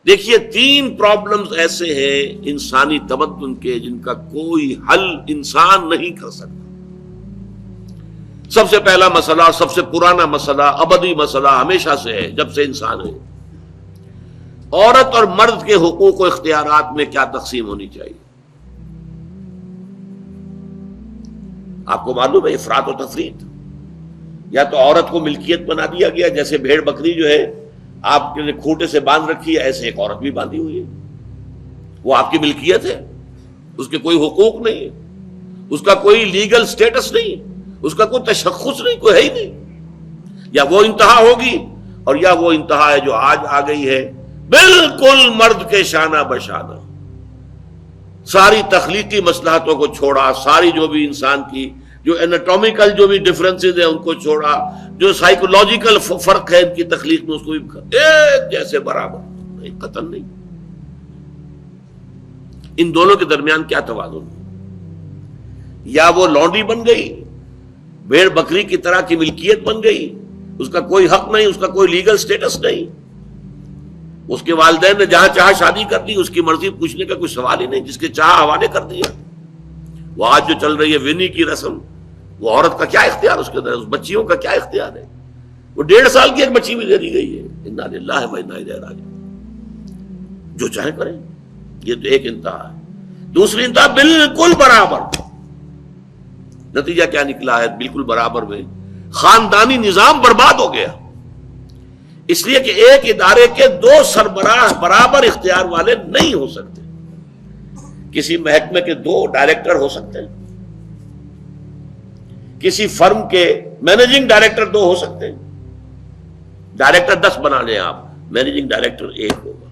دیکھیے 3 پرابلمز ایسے ہیں انسانی تمدن کے جن کا کوئی حل انسان نہیں کر سکتا. سب سے پہلا مسئلہ، سب سے پرانا مسئلہ، ابدی مسئلہ ہمیشہ سے ہے جب سے انسان ہے. عورت اور مرد کے حقوق و اختیارات میں کیا تقسیم ہونی چاہیے؟ آپ کو معلوم ہے افراط و تفریط. یا تو عورت کو ملکیت بنا دیا گیا، جیسے بھیڑ بکری جو ہے آپ کے کھوٹے سے باندھ رکھی ہے، ایسے ایک عورت بھی باندھی ہوئی ہے. وہ آپ کی ملکیت ہے، اس کے کوئی حقوق نہیں ہے، اس کا کوئی لیگل سٹیٹس نہیں، اس کا کوئی تشخص نہیں، کوئی ہے ہی نہیں. یا وہ انتہا ہوگی اور یا وہ انتہا ہے جو آج آ گئی ہے، بالکل مرد کے شانہ بشانہ. ساری تخلیقی مصلحتوں کو چھوڑا، ساری جو بھی انسان کی جو انیٹومیکل جو بھی ڈفرنسز ہیں ان کو چھوڑا، جو سائیکولوجیکل فرق ہے ان کی تخلیق میں اس کو بھی ایک جیسے برابر، قطن نہیں. ان دونوں کے درمیان کیا توازن ہے؟ یا وہ لونڈی بن گئی، بھیڑ بکری کی طرح کی ملکیت بن گئی، اس کا کوئی حق نہیں، اس کا کوئی لیگل سٹیٹس نہیں، اس کے والدین نے جہاں چاہا شادی کر دی، اس کی مرضی پوچھنے کا کوئی سوال ہی نہیں، جس کے چاہا حوالے کر دیا. وہ آج جو چل رہی ہے ونی کی رسم، وہ عورت کا کیا اختیار اس کے اندر، اس بچیوں کا کیا اختیار ہے؟ وہ 1.5 سال کی ایک بچی بھی دے دی گئی ہے. انا للہ و انا الیہ راجعون. جو چاہے کریں. یہ تو ایک انتہا ہے. دوسری انتہا بالکل برابر. نتیجہ کیا نکلا ہے؟ بالکل برابر میں خاندانی نظام برباد ہو گیا، اس لیے کہ ایک ادارے کے 2 سربراہ برابر اختیار والے نہیں ہو سکتے. کسی محکمے کے 2 ڈائریکٹر ہو سکتے ہیں، کسی فرم کے مینیجنگ ڈائریکٹر 2 ہو سکتے ہیں. ڈائریکٹر 10 بنا لیں آپ، مینیجنگ ڈائریکٹر 1 ہوگا.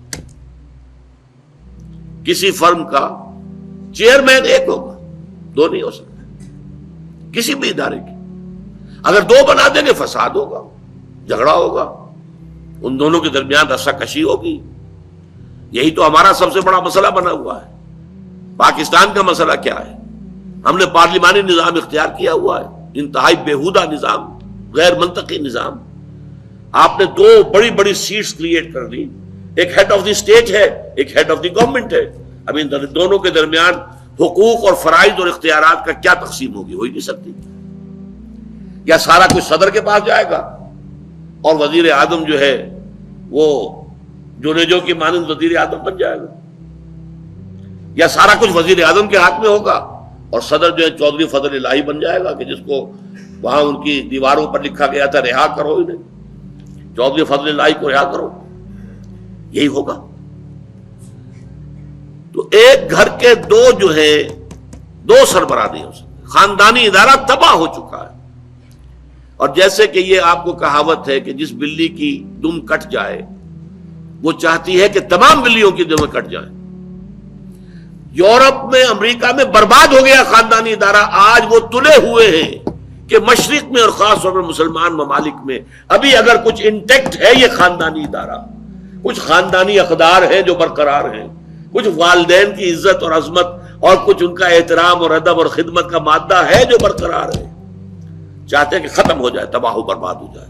کسی فرم کا چیئرمین 1 ہوگا، 2 نہیں ہو سکتے. کسی بھی ادارے کی اگر 2 بنا دیں گے فساد ہوگا، جھگڑا ہوگا، ان دونوں کے درمیان رسا کشی ہوگی. یہی تو ہمارا سب سے بڑا مسئلہ بنا ہوا ہے. پاکستان کا مسئلہ کیا ہے؟ ہم نے پارلیمانی نظام اختیار کیا ہوا ہے، انتہائی بیہودہ نظام، غیر منطقی نظام. آپ نے 2 بڑی بڑی سیٹس کریٹ کر لی، ایک ہیڈ آف دی اسٹیٹ ہے، ایک ہیڈ آف دی گورنمنٹ ہے. اب ان دونوں کے درمیان حقوق اور فرائض اور اختیارات کا کیا تقسیم ہوگی؟ ہو ہی نہیں سکتی. یا سارا کچھ صدر کے پاس جائے گا اور وزیر اعظم جو ہے وہ جونیجو کی مانند وزیر اعظم بن جائے گا، یا سارا کچھ وزیر اعظم کے ہاتھ میں ہوگا اور صدر جو ہے چودھری فضل الہی بن جائے گا، کہ جس کو وہاں ان کی دیواروں پر لکھا گیا تھا رہا کرو انہیں، چودھری فضل الہی کو رہا کرو. یہی ہوگا. تو ایک گھر کے 2 جو ہے 2 سربراہ نہیں ہو سکتے. خاندانی ادارہ تباہ ہو چکا ہے. اور جیسے کہ یہ آپ کو کہاوت ہے کہ جس بلی کی دم کٹ جائے وہ چاہتی ہے کہ تمام بلیوں کی دمیں کٹ جائیں. یورپ میں، امریکہ میں برباد ہو گیا خاندانی ادارہ. آج وہ تلے ہوئے ہیں کہ مشرق میں اور خاص طور پر مسلمان ممالک میں ابھی اگر کچھ انٹیکٹ ہے یہ خاندانی ادارہ، کچھ خاندانی اقدار ہیں جو برقرار ہیں، کچھ والدین کی عزت اور عظمت اور کچھ ان کا احترام اور ادب اور خدمت کا مادہ ہے جو برقرار ہے. چاہتے ہیں کہ ختم ہو جائے، تباہ و برباد ہو جائے.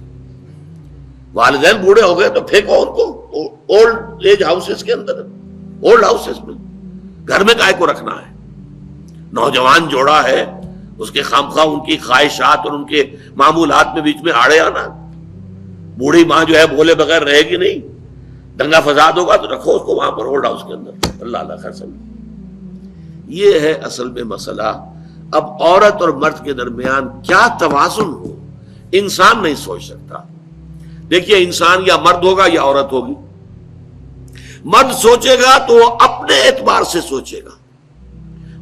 والدین بوڑھے ہو گئے تو پھینکو ان کو اولڈ ایج ہاؤسز کے اندر، اولڈ ہاؤسز میں. گھر میں کائے کو رکھنا ہے؟ نوجوان جوڑا ہے، اس کے خامخواہ ان کی خواہشات اور ان کے معمولات میں بیچ میں آڑے آنا. بوڑھی ماں جو ہے بولے بغیر رہے گی نہیں، دنگا فساد ہوگا تو رکھو اس کو وہاں پر اولڈ ہاؤس کے اندر. اللہ اللہ خیر سمجھ. یہ ہے اصل میں مسئلہ. اب عورت اور مرد کے درمیان کیا توازن ہو، انسان نہیں سوچ سکتا. دیکھیے انسان یا مرد ہوگا یا عورت ہوگی. مرد سوچے گا تو وہ اپنے اعتبار سے سوچے گا.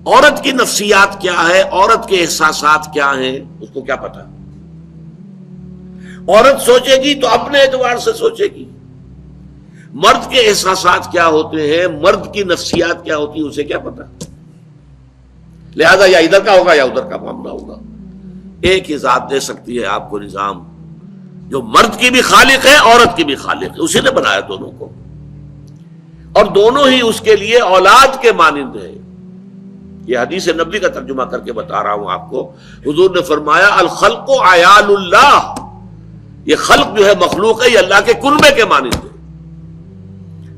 عورت کی نفسیات کیا ہے، عورت کے احساسات کیا ہیں، اس کو کیا پتا. عورت سوچے گی تو اپنے اعتبار سے سوچے گی. مرد کے احساسات کیا ہوتے ہیں، مرد کی نفسیات کیا ہوتی ہیں، اسے کیا پتا. لہذا یا ادھر کا ہوگا یا ادھر کا معاملہ ہوگا. ایک ہی ذات دے سکتی ہے آپ کو نظام، جو مرد کی بھی خالق ہے عورت کی بھی خالق ہے. اسی نے بنایا دونوں کو، اور دونوں ہی اس کے لیے اولاد کے مانند ہے. یہ حدیث نبوی کا ترجمہ کر کے بتا رہا ہوں آپ کو. حضور نے فرمایا الخلق عیال اللہ، یہ خلق جو ہے مخلوق ہے، یہ اللہ کے کنبے کے مانند ہے.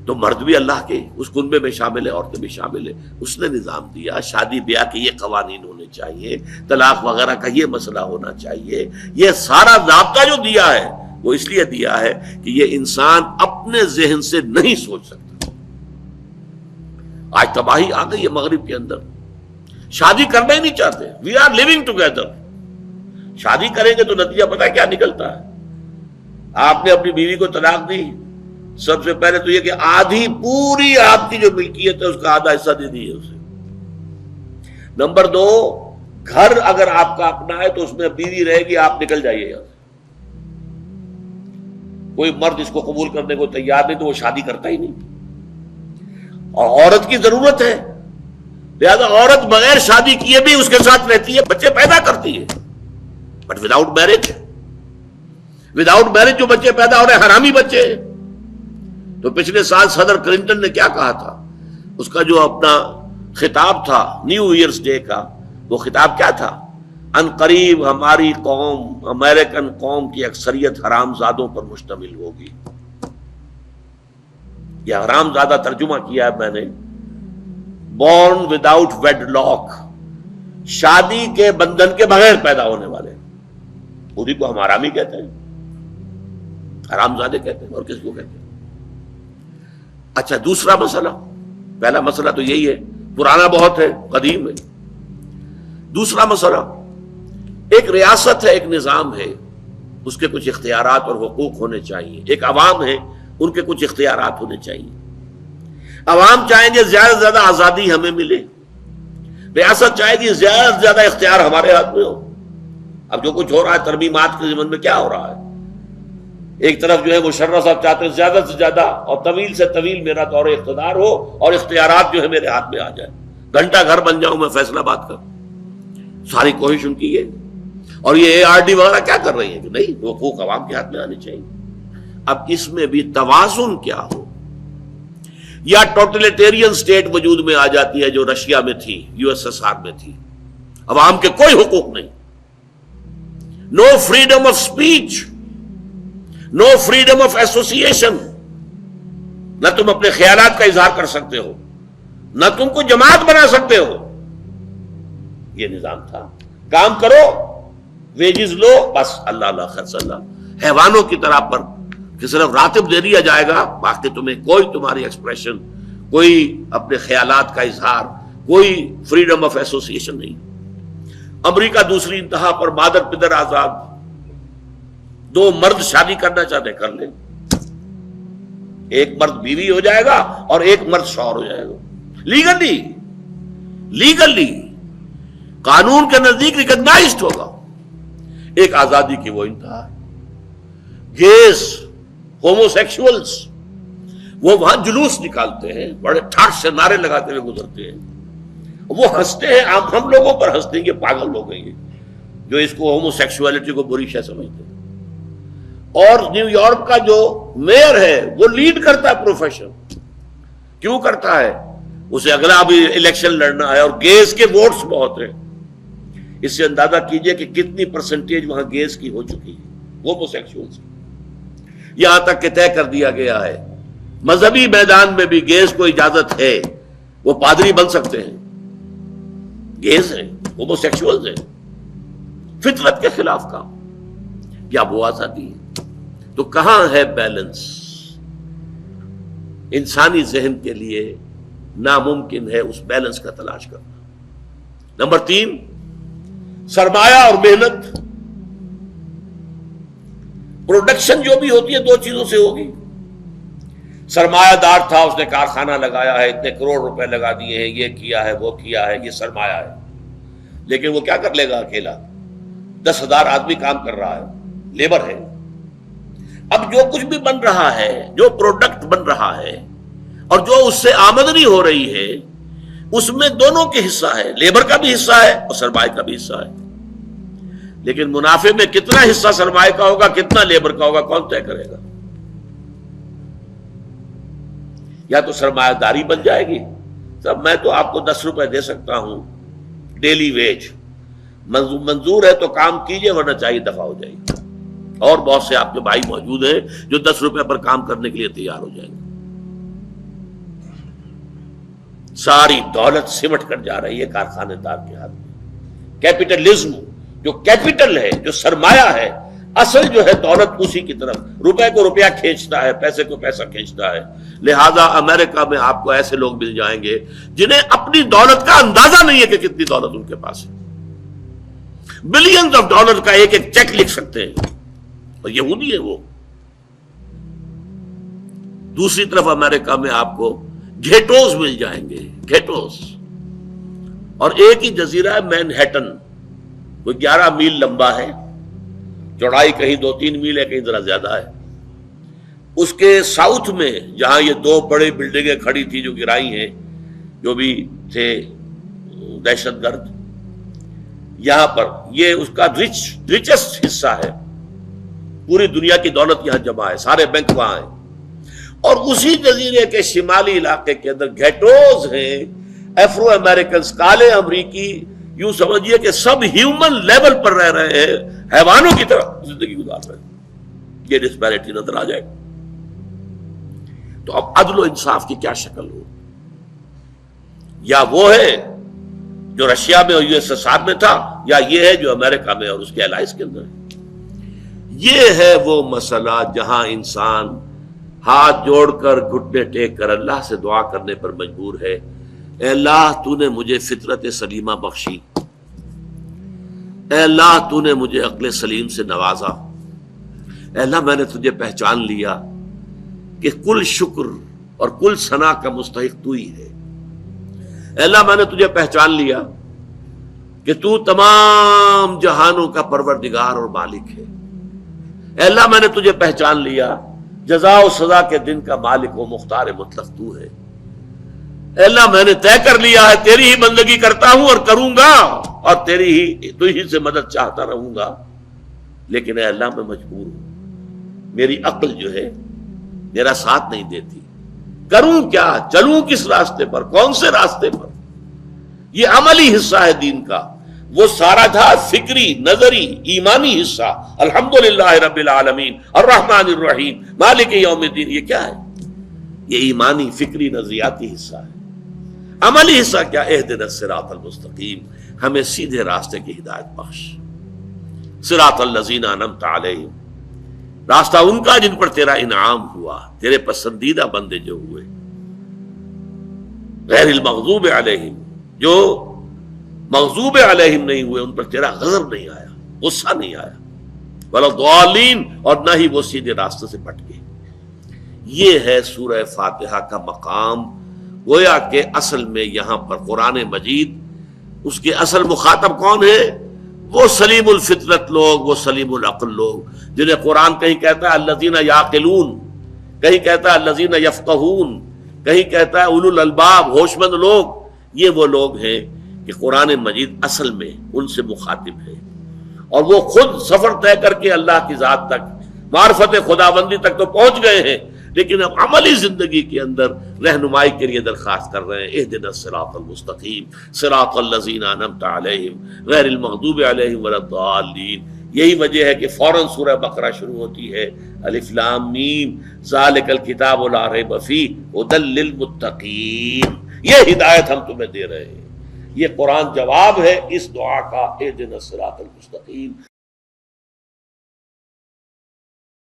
تو مرد بھی اللہ کے اس کنبے میں شامل ہے، عورتیں بھی شامل ہے. اس نے نظام دیا، شادی بیاہ کے یہ قوانین ہونے چاہیے، طلاق وغیرہ کا یہ مسئلہ ہونا چاہیے. یہ سارا ضابطہ جو دیا ہے وہ اس لیے دیا ہے کہ یہ انسان اپنے ذہن سے نہیں سوچ سکتا. آج تباہی آ گئی ہے مغرب کے اندر، شادی کرنا ہی نہیں چاہتے. We are living together. شادی کریں گے تو نتیجہ پتہ ہے کیا نکلتا ہے؟ آپ نے اپنی بیوی کو طلاق دی، سب سے پہلے تو یہ کہ آدھی پوری آپ کی جو ملکیت ہے اس کا آدھا حصہ دے دیے اسے. نمبر 2، گھر اگر آپ کا اپنا ہے تو اس میں بیوی رہے گی، آپ نکل جائیے یہاں سے. کوئی مرد اس کو قبول کرنے کو تیار نہیں تو وہ شادی کرتا ہی نہیں. اور عورت کی ضرورت ہے، لہذا عورت بغیر شادی کیے بھی اس کے ساتھ رہتی ہے، بچے پیدا کرتی ہے. بٹ وداؤٹ میرج جو بچے پیدا ہو رہے ہیں حرامی بچے. تو پچھلے سال صدر کلنٹن نے کیا کہا تھا؟ اس کا جو اپنا خطاب تھا نیو ایئرز ڈے کا، وہ خطاب کیا تھا؟ ان قریب ہماری قوم، امریکن قوم کی اکثریت حرام زادوں پر مشتمل ہوگی. یہ حرام زادہ ترجمہ کیا ہے میں نے، بورن وداؤٹ ویڈ لاک، شادی کے بندھن کے بغیر پیدا ہونے والے. پوری کو ہم حرامی کہتے ہیں، حرام زادے کہتے ہیں، اور کس کو کہتے ہیں؟ اچھا دوسرا مسئلہ، پہلا مسئلہ تو یہی ہے، پرانا بہت ہے، قدیم ہے. دوسرا مسئلہ، ایک ریاست ہے، ایک نظام ہے، اس کے کچھ اختیارات اور حقوق ہونے چاہیے. ایک عوام ہے، ان کے کچھ اختیارات ہونے چاہیے. عوام چاہیں گے زیادہ سے زیادہ آزادی ہمیں ملے، ریاست چاہے گی زیادہ سے زیادہ اختیار ہمارے ہاتھ میں ہو. اب جو کچھ ہو رہا ہے ترمیمات کے ضمن میں کیا ہو رہا ہے؟ ایک طرف جو ہے مشرف صاحب چاہتے ہیں زیادہ سے زیادہ اور طویل سے طویل میرا دور اقتدار ہو اور اختیارات جو ہے میرے ہاتھ میں آ جائے، گھنٹہ گھر بن جاؤں میں فیصلہ بات کر. ساری کوشش ان کی ہے. اور یہ ARD وغیرہ کیا کر رہی ہیں کہ نہیں، حقوق عوام کے ہاتھ میں آنے چاہیے. اب اس میں بھی توازن کیا ہو؟ یا ٹوٹلیٹیرین سٹیٹ وجود میں آ جاتی ہے جو رشیا میں تھی، USSR میں تھی، عوام کے کوئی حقوق نہیں، no freedom of speech, no freedom of association. نہ تم اپنے خیالات کا اظہار کر سکتے ہو، نہ تم کو جماعت بنا سکتے ہو. یہ نظام تھا. کام کرو، ویجز لو، بس اللہ اللہ خرچ اللہ. حیوانوں کی طرح پر کہ صرف راتب دے دیا جائے گا، باقی تمہیں کوئی تمہاری ایکسپریشن، کوئی اپنے خیالات کا اظہار، کوئی فریڈم آف ایسوسیشن نہیں. امریکہ دوسری انتہا پر، مادر پدر آزاد. 2 مرد شادی کرنا چاہتے کر لیں، ایک مرد بیوی ہو جائے گا اور ایک مرد شوہر ہو جائے گا. لیگلی قانون کے نزدیک ریکگنائزڈ ہوگا. ایک آزادی کی وہ انتہا ہے. گیز، ہوموسیکشولز، وہ وہاں جلوس نکالتے ہیں، بڑے ٹھاٹ سے نعرے لگاتے ہوئے گزرتے ہیں. وہ ہنستے ہیں، ہم لوگوں پر ہنستے ہیں، یہ پاگل لوگ ہیں یہ جو اس کو ہوموسیکشولیٹی کو بری شے سمجھتے ہیں. اور نیو یارک کا جو میئر ہے وہ لیڈ کرتا ہے پروفیشن. کیوں کرتا ہے؟ اسے اگلا بھی الیکشن لڑنا ہے اور گیز کے ووٹس بہت ہیں. اس سے اندازہ کیجئے کہ کتنی پرسنٹیج وہاں گیز کی ہو چکی ہے، ہوموسیکشولز کی. یہاں تک کہ طے کر دیا گیا ہے مذہبی میدان میں بھی گیز کو اجازت ہے، وہ پادری بن سکتے ہیں. گیز ہیں، ہوموسیکشولز ہیں، فطرت کے خلاف کام. کیا وہ آزادی ہے؟ تو کہاں ہے بیلنس؟ انسانی ذہن کے لیے ناممکن ہے اس بیلنس کا تلاش کرنا. نمبر 3، سرمایہ اور محنت. پروڈکشن جو بھی ہوتی ہے 2 چیزوں سے ہوگی. سرمایہ دار تھا، اس نے کارخانہ لگایا ہے، اتنے کروڑ روپے لگا دیے ہیں، یہ کیا ہے، وہ کیا ہے، یہ سرمایہ ہے. لیکن وہ کیا کر لے گا اکیلا؟ 10,000 آدمی کام کر رہا ہے، لیبر ہے. اب جو کچھ بھی بن رہا ہے، جو پروڈکٹ بن رہا ہے اور جو اس سے آمدنی ہو رہی ہے، اس میں دونوں کے حصہ ہے، لیبر کا بھی حصہ ہے اور سرمایہ کا بھی حصہ ہے. لیکن منافع میں کتنا حصہ سرمایہ کا ہوگا، کتنا لیبر کا ہوگا، کون طے کرے گا؟ یا تو سرمایہ داری بن جائے گی، سب میں تو آپ کو 10 روپے دے سکتا ہوں ڈیلی ویج، منظور ہے تو کام کیجئے ورنہ چاہیے دفع ہو جائے گی. اور بہت سے آپ کے بھائی موجود ہیں جو 10 روپے پر کام کرنے کے لیے تیار ہو جائیں گے. ساری دولت سمٹ کر جا رہی ہے کارخانے دار کے ہاتھ میں۔ کیپٹلزم جو کیپٹل ہے، جو سرمایہ ہے، اصل جو ہے دولت اسی کی طرف، روپے کو روپیہ کھینچتا ہے، پیسے کو پیسہ کھینچتا ہے۔ لہذا امریکہ میں آپ کو ایسے لوگ مل جائیں گے جنہیں اپنی دولت کا اندازہ نہیں ہے کہ کتنی دولت ان کے پاس ہے، بلینز آف ڈالر کا ایک ایک چیک لکھ سکتے ہیں، اور یہودی ہے وہ۔ دوسری طرف امریکہ میں آپ کو گھیٹوز مل جائیں گے، گھیٹوز، اور ایک ہی جزیرہ ہے مینہٹن، کوئی 11 میل لمبا ہے، چوڑائی کہیں 2-3 میل ہے، کہیں ذرا زیادہ ہے۔ اس کے ساؤتھ میں جہاں یہ 2 بڑے بلڈنگیں کھڑی تھی جو گرائی ہیں، جو بھی تھے دہشت گرد، یہاں پر یہ اس کا ریچسٹ حصہ ہے، پوری دنیا کی دولت یہاں جمع ہے، سارے بینک وہاں ہیں۔ اور اسی جزیرے کے شمالی علاقے کے اندر گھیٹوز ہیں، افرو امریکنز، کالے امریکی، یوں سمجھیے کہ سب ہیومن لیول پر رہ رہے ہیں، حیوانوں کی طرح زندگی گزار رہے ہیں۔ یہ ڈسپیرٹی نظر آ جائے گا۔ تو اب عدل و انصاف کی کیا شکل ہو؟ یا وہ ہے جو رشیا میں اور USSR میں تھا، یا یہ ہے جو امریکہ میں اور اس کے الائز کے اندر ہے۔ یہ ہے وہ مسئلہ جہاں انسان ہاتھ جوڑ کر، گھٹنے ٹیک کر اللہ سے دعا کرنے پر مجبور ہے، اے اللہ تو نے مجھے فطرت سلیمہ بخشی، اے اللہ تو نے مجھے عقل سلیم سے نوازا، اے اللہ میں نے تجھے پہچان لیا کہ کل شکر اور کل ثنا کا مستحق تو ہی ہے، اے اللہ میں نے تجھے پہچان لیا کہ تو تمام جہانوں کا پروردگار اور مالک ہے، اے اللہ میں نے تجھے پہچان لیا جزا و سزا کے دن کا مالک و مختار مطلق تو ہے، اے اللہ میں نے طے کر لیا ہے تیری ہی بندگی کرتا ہوں اور کروں گا، اور تو ہی سے مدد چاہتا رہوں گا، لیکن اے اللہ میں مجبور ہوں، میری عقل جو ہے میرا ساتھ نہیں دیتی، کروں کیا، چلوں کس راستے پر، کون سے راستے پر؟ یہ عملی حصہ ہے دین کا، وہ سارا تھا فکری، نظری، ایمانی حصہ، الحمدللہ رب العالمین الرحمن الرحیم مالک یوم الدین، یہ کیا ہے؟ یہ ایمانی، فکری، نظریاتی حصہ ہے۔ عملی حصہ کیا؟ اہدنا الصراط المستقیم، ہمیں سیدھے راستے کی ہدایت بخش، صراط الذین انعمت علیہم، راستہ ان کا جن پر تیرا انعام ہوا، تیرے پسندیدہ بندے جو ہوئے، غیر المغضوب علیہم، جو مغضوب علیہم نہیں ہوئے، ان پر تیرا غضب نہیں آیا، غصہ نہیں آیا، ولا الضالین، اور نہ ہی وہ سیدھے راستے سے بٹ گئے۔ یہ ہے سورہ فاتحہ کا مقام۔ گویا کہ اصل میں یہاں پر قرآن مجید، اس کے اصل مخاطب کون ہے؟ وہ سلیم الفطرت لوگ، وہ سلیم العقل لوگ، جنہیں قرآن کہیں کہتا ہے الذین یعقلون، کہیں کہتا ہے الذین یفقہون، کہیں کہتا ہے اولو الالباب، ہوش مند لوگ۔ یہ وہ لوگ ہیں کہ قرآن مجید اصل میں ان سے مخاطب ہے، اور وہ خود سفر طے کر کے اللہ کی ذات تک، معرفت خداوندی تک تو پہنچ گئے ہیں، لیکن اب عملی زندگی کے اندر رہنمائی کے لیے درخواست کر رہے ہیں، اہدنا الصراط المستقیم صراط الذین انعمت علیہم غیر المغضوب علیہم ولا الضالین۔ یہی وجہ ہے کہ فوراً سورہ بقرہ شروع ہوتی ہے، الف لام میم ذالک الکتاب لا ریب فیہ ھدی للمتقین، یہ ہدایت ہم تمہیں دے رہے ہیں۔ یہ قرآن جواب ہے اس دعا کا، اہدنا الصراط المستقیم